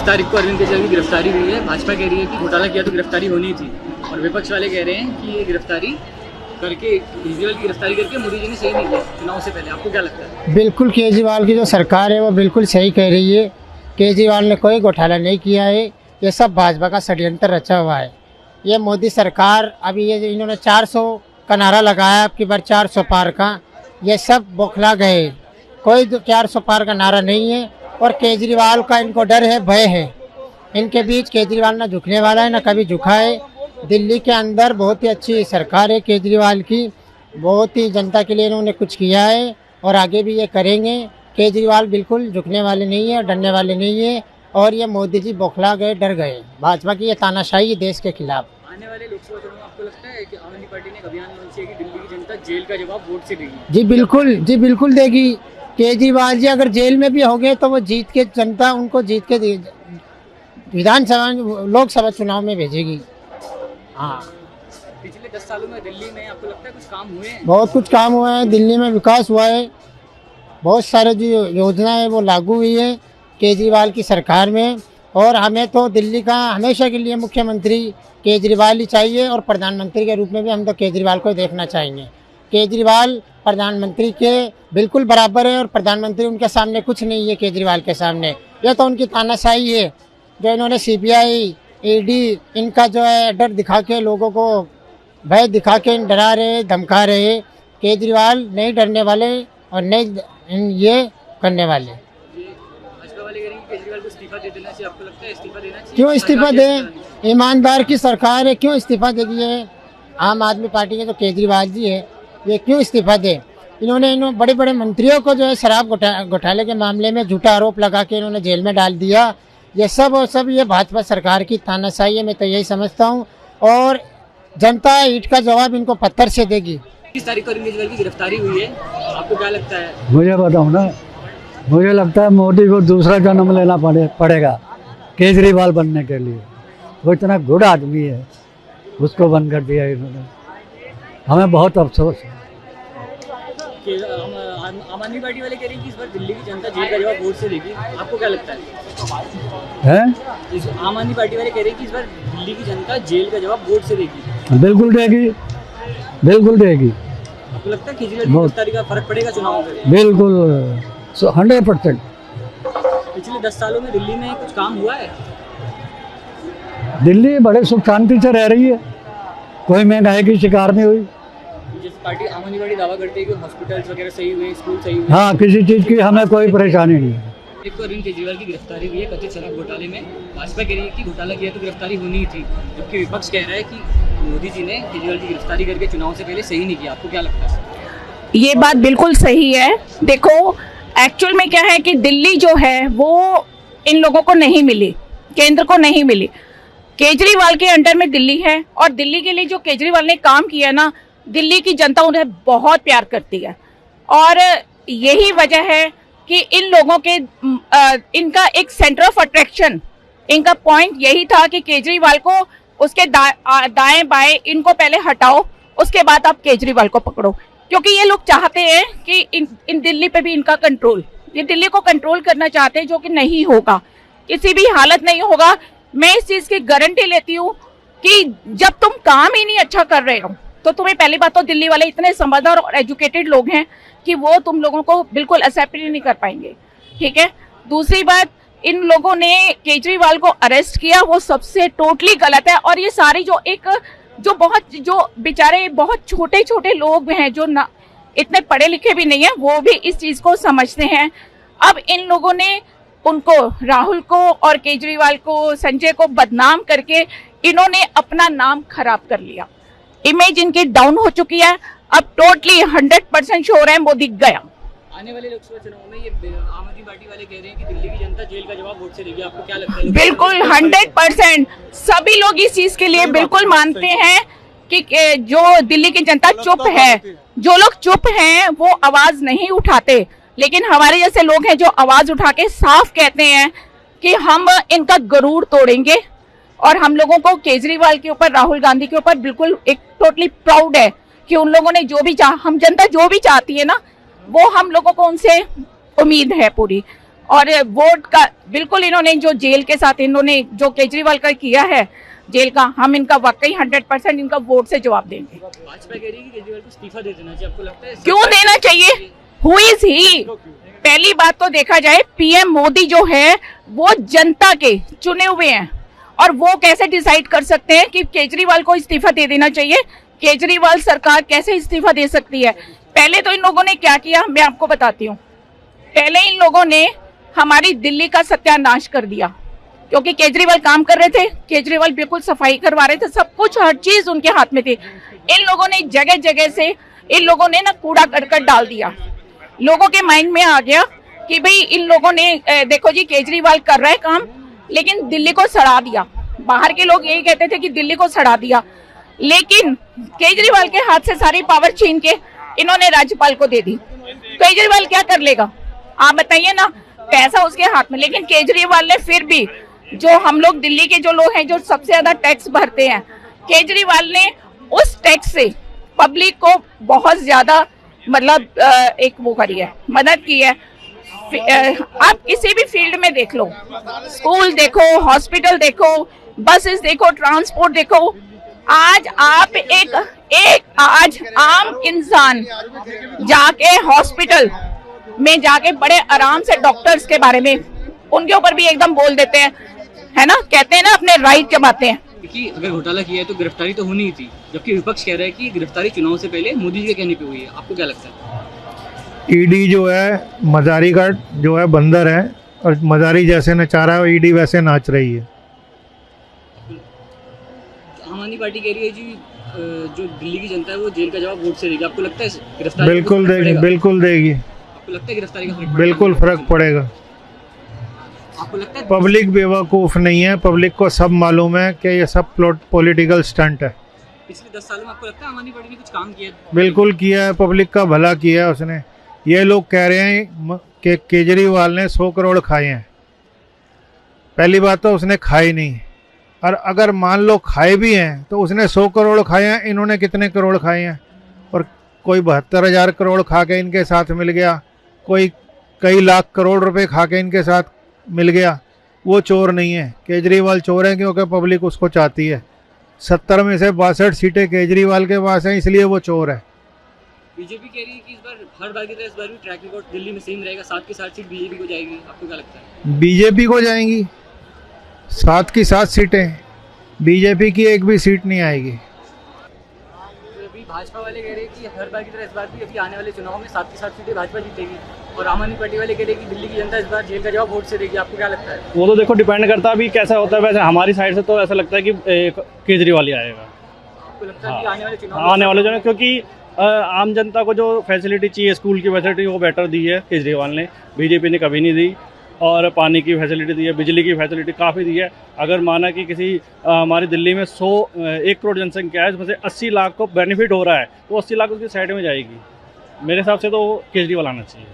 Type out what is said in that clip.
तारीख को अरविंद केजरीवाल की गिरफ्तारी हुई है। भाजपा कह रही है कि घोटाला किया तो गिरफ्तारी होनी थी, और विपक्ष वाले कह रहे हैं कि ये गिरफ्तारी करके, केजरीवाल की गिरफ्तारी करके मोदी जी ने सही नहीं किया चुनाव से पहले। आपको क्या लगता है? बिल्कुल केजरीवाल की जो सरकार है वो बिल्कुल सही कह रही है। केजरीवाल ने कोई घोटाला नहीं किया है, ये सब भाजपा का षड्यंत्र रचा हुआ है। ये मोदी सरकार, अभी ये इन्होंने 400 का नारा लगाया, अब की बार 400 पार का, ये सब बौखला गए। कोई 400 पार का नारा नहीं है, और केजरीवाल का इनको डर है, भय है। इनके बीच केजरीवाल ना झुकने वाला है, ना कभी झुका है। दिल्ली के अंदर बहुत ही अच्छी सरकार है केजरीवाल की, बहुत ही जनता के लिए इन्होंने कुछ किया है और आगे भी ये करेंगे। केजरीवाल बिल्कुल झुकने वाले नहीं है, डरने वाले नहीं है, और ये मोदी जी बौखला गए, डर गए। भाजपा की ये तानाशाही देश के खिलाफ। आने वाले लोकसभा चुनाव में आपको लगता है कि आम आदमी पार्टी ने एक अभियान लॉन्च किया कि दिल्ली की जनता जेल का जवाब वोट से देगी? जी बिल्कुल देगी। केजरीवाल जी अगर जेल में भी हो गए तो वो जीत के, जनता उनको जीत के विधानसभा लोकसभा चुनाव में भेजेगी। हाँ, पिछले 10 सालों में दिल्ली में आपको लगता है कुछ काम हुए हैं? बहुत कुछ काम हुआ है, दिल्ली में विकास हुआ है, बहुत सारे जो योजना है वो लागू हुई है केजरीवाल की सरकार में। और हमें तो दिल्ली का हमेशा के लिए मुख्यमंत्री केजरीवाल ही चाहिए, और प्रधानमंत्री के रूप में भी हम तो केजरीवाल को देखना चाहेंगे। केजरीवाल प्रधानमंत्री के बिल्कुल बराबर है, और प्रधानमंत्री उनके सामने कुछ नहीं है। केजरीवाल के सामने यह तो उनकी तानाशाही है, जो इन्होंने CBI ED इनका जो है डर दिखा के, लोगों को भय दिखा के डरा रहे, धमका रहे। केजरीवाल नहीं डरने वाले और नहीं ये करने वाले। भाजपा वाले कह रहे हैं कि केजरीवाल को इस्तीफा दे देना चाहिए। आपको लगता है इस्तीफा देना चाहिए? क्यों इस्तीफा दे? ईमानदार की सरकार है, क्यों इस्तीफा देगी? है आम आदमी पार्टी के तो केजरीवाल जी है, ये क्यों इस्तीफा दे? इन्होंने बड़े बड़े मंत्रियों को जो है शराब घोटाले के मामले में झूठा आरोप लगा के इन्होंने जेल में डाल दिया। ये सब और सब ये भाजपा सरकार की तानाशाही है, मैं तो यही समझता हूँ। और जनता ईंट का जवाब इनको पत्थर से देगी। 30 तारीख को अरविंद केजरीवाल की गिरफ्तारी हुई है, आपको क्या लगता है? मुझे बताऊँ ना, मुझे लगता है मोदी को दूसरा जन्म लेना पड़ेगा केजरीवाल बनने के लिए। वो इतना गुड आदमी है, उसको बंद कर दिया इन्होंने। हमें बहुत अफसोस है। आम आदमी पार्टी वाले कह रहे हैं कि इस बार दिल्ली की जनता जेल का जवाब वोट से देगी। आपको क्या लगता है? आम आदमी पार्टी वाले कह रहे हैं कि इस बार दिल्ली की जनता जेल का जवाब वोट से देगी। बिल्कुल देगी, बिल्कुल देगी। आपको लगता है केजरीवाल की गिरफ्तारी का फर्क पड़ेगा चुनाव में? बिल्कुल 100%। पिछले 10 सालों में दिल्ली में कुछ काम हुआ है? दिल्ली बड़े सुख शांति से रह रही है, कोई महंगाई की शिकार नहीं हुई। जैसे पार्टी आम आदमी पार्टी दावा करती है कि हॉस्पिटल्स वगैरह सही हुए, स्कूल सही हुए। हाँ, किसी चीज़ की हमें कोई परेशानी नहीं है। एक तो अरविंद केजरीवाल की गिरफ्तारी हुई है कथित शराब घोटाले में। भाजपा कह रही है कि घोटाला किया तो गिरफ्तारी होनी ही थी, जबकि विपक्ष कह रहा है कि मोदी जी ने केजरीवाल की गिरफ्तारी करके चुनाव से पहले सही नहीं किया। आपको क्या लगता है? ये बात बिल्कुल सही है। देखो, एक्चुअल में क्या है कि दिल्ली जो है वो इन लोगों को नहीं मिली, केंद्र को नहीं मिली। केजरीवाल के अंडर में दिल्ली है, और दिल्ली के लिए जो केजरीवाल ने काम किया ना, दिल्ली की जनता उन्हें बहुत प्यार करती है। और यही वजह है कि इन लोगों के इनका एक सेंटर ऑफ अट्रैक्शन, इनका पॉइंट यही था कि केजरीवाल को उसके दाएं बाएं इनको पहले हटाओ, उसके बाद आप केजरीवाल को पकड़ो। क्योंकि ये लोग चाहते हैं कि इन दिल्ली पे भी इनका कंट्रोल, ये दिल्ली को कंट्रोल करना चाहते हैं, जो कि नहीं होगा, किसी भी हालत नहीं होगा। मैं इस चीज की गारंटी लेती हूँ कि जब तुम काम ही नहीं अच्छा कर रहे हो तो तुम्हें, पहली बात तो दिल्ली वाले इतने समझदार और एजुकेटेड लोग हैं कि वो तुम लोगों को बिल्कुल एक्सेप्ट ही नहीं कर पाएंगे। ठीक है। दूसरी बात, इन लोगों ने केजरीवाल को अरेस्ट किया, वो सबसे टोटली गलत है। और ये सारी जो बेचारे बहुत छोटे छोटे लोग हैं, जो ना इतने पढ़े लिखे भी नहीं है, वो भी इस चीज को समझते हैं। अब इन लोगों ने उनको, राहुल को और केजरीवाल को, संजय को बदनाम करके इन्होंने अपना नाम खराब कर लिया, इमेज इनकी डाउन हो चुकी है। अब टोटली 100% श्योर है मोदी गया। आने वाले लोकसभा चुनाव में ये आम आदमी पार्टी वाले कह रहे हैं कि दिल्ली की जनता जेल का जवाब वोट से देगी। आपको क्या लगता है? बिल्कुल 100% सभी लोग इस चीज के लिए बिल्कुल मानते हैं कि जो दिल्ली की जनता चुप है, जो लोग चुप हैं वो आवाज नहीं उठाते, लेकिन हमारे जैसे लोग हैं जो आवाज उठा के साफ कहते हैं कि हम इनका गरूर तोड़ेंगे। और हम लोगों को केजरीवाल के ऊपर, राहुल गांधी के ऊपर बिल्कुल एक टोटली प्राउड है कि उन लोगों ने जो भी हम जनता जो भी चाहती है ना, वो हम लोगों को उनसे उम्मीद है पूरी। और वोट का बिल्कुल इन्होंने जो जेल के साथ इन्होंने जो केजरीवाल का किया है जेल का, हम इनका वाकई 100% इनका वोट से जवाब देंगे। भाजपा कह रही है कि केजरीवाल को इस्तीफा दे देना चाहिए, आपको लगता है? क्यों देना चाहिए? Who is he? पहली बात तो देखा जाए, पीएम मोदी जो है वो जनता के चुने हुए हैं, और वो कैसे डिसाइड कर सकते हैं कि केजरीवाल को इस्तीफा दे देना चाहिए? केजरीवाल सरकार कैसे इस्तीफा दे सकती है? पहले तो इन लोगों ने क्या किया मैं आपको बताती हूँ। पहले इन लोगों ने हमारी दिल्ली का सत्यानाश कर दिया, क्योंकि केजरीवाल काम कर रहे थे, केजरीवाल बिल्कुल सफाई करवा रहे थे, सब कुछ हर चीज उनके हाथ में थी। इन लोगों ने जगह जगह से इन लोगों ने ना कूड़ा करकट डाल दिया। लोगों के माइंड में आ गया कि भाई इन लोगों ने देखो जी केजरीवाल कर रहा है काम, लेकिन दिल्ली को सड़ा दिया। बाहर के लोग यही कहते थे कि दिल्ली को सड़ा दिया, लेकिन केजरीवाल के हाथ से सारी पावर छीन के इन्होंने राज्यपाल को दे दी। केजरीवाल क्या कर लेगा आप बताइए ना, पैसा उसके हाथ में। लेकिन केजरीवाल ने फिर भी, जो हम लोग दिल्ली के जो लोग हैं जो सबसे ज्यादा टैक्स भरते हैं, केजरीवाल ने उस टैक्स से पब्लिक को बहुत ज्यादा मतलब एक वो करी है, मदद की है। आप किसी भी फील्ड में देख लो, स्कूल देखो, हॉस्पिटल देखो, बसेस देखो, ट्रांसपोर्ट देखो। आज आप एक आज आम इंसान जाके हॉस्पिटल में जाके बड़े आराम से डॉक्टर्स के बारे में उनके ऊपर भी एकदम बोल देते हैं, है ना, कहते हैं ना अपने राइट के बातें हैं। कि अगर घोटाला किया है तो गिरफ्तारी तो होनी ही थी, जबकि विपक्ष कह रहा है कि गिरफ्तारी चुनाव से पहले मोदी जी के कहने पे हुई है। आपको क्या लगता है? ईडी जो है मजारी का जो है बंदर है, और मजारी जैसे नचा रहा है ईडी वैसे नाच रही है। आम आदमी पार्टी कह रही है जी जो दिल्ली की जनता है वो जेल का जवाब वोट से देगी। आपको लगता है गिरफ्तारी बिल्कुल देगी, बिल्कुल देगी, आपको लगता है गिरफ्तारी का फर्क बिल्कुल फर्क पड़ेगा। आपको लगता है पब्लिक बेवकूफ़ नहीं है, पब्लिक को सब मालूम है कि ये सब पॉलिटिकल स्टंट है। पिछले 10 सालों में आपको लगता है आम आदमी पार्टी ने कुछ काम किया है? बिल्कुल किया है, पब्लिक का भला किया है उसने। ये लोग कह रहे हैं कि केजरीवाल ने 100 करोड़ खाए हैं। पहली बात तो उसने खाए नहीं, और अगर मान लो खाए भी हैं तो उसने 100 करोड़ खाए हैं, इन्होंने कितने करोड़ खाए हैं? और कोई 72,000 करोड़ खा के इनके साथ मिल गया, कोई कई लाख करोड़ रुपए खा के इनके साथ मिल गया। वो चोर नहीं है, केजरीवाल चोर है क्योंकि पब्लिक उसको चाहती है। 70 में से 62 सीटें केजरीवाल के पास हैं, इसलिए वो चोर है। बीजेपी कह रही है कि इस बार हर बार की तरह इस बार भी ट्रैक रिकॉर्ड दिल्ली में सेम रहेगा, 7 की 7 सीट बीजेपी को जाएगी। आपको क्या लगता है? बीजेपी को जाएंगी 7 की 7 सीटें, बीजेपी की एक भी सीट नहीं आएगी। तो अभी भाजपा वाले कह रहे हैं कि हर बार की तरह इस बार भी अभी आने वाले चुनाव में 7 की 7 सीटें भाजपा जीतेगी, और आम आदमी पार्टी वाले कह रहे हैं कि दिल्ली की जनता इस बार जेल का जवाब वोट से देगी। आपको क्या लगता है? वो तो देखो डिपेंड करता है अभी कैसा होता है। वैसे हमारी साइड से तो ऐसा लगता है कि केजरीवाल ही आएगा। आपको लगता है कि आने वाले चुनाव आने वाले जो है, क्योंकि आम जनता को जो फैसिलिटी चाहिए, स्कूल की फैसिलिटी वो बेटर दी है केजरीवाल ने, बीजेपी ने कभी नहीं दी। और पानी की फैसिलिटी दी है, बिजली की फैसिलिटी काफ़ी दी है। अगर माना कि किसी हमारी दिल्ली में 1 करोड़ जनसंख्या है, उसमें से 80 लाख को बेनिफिट हो रहा है, तो 80 लाख उसकी साइड में जाएगी। मेरे हिसाब से तो केजरीवाल आना चाहिए।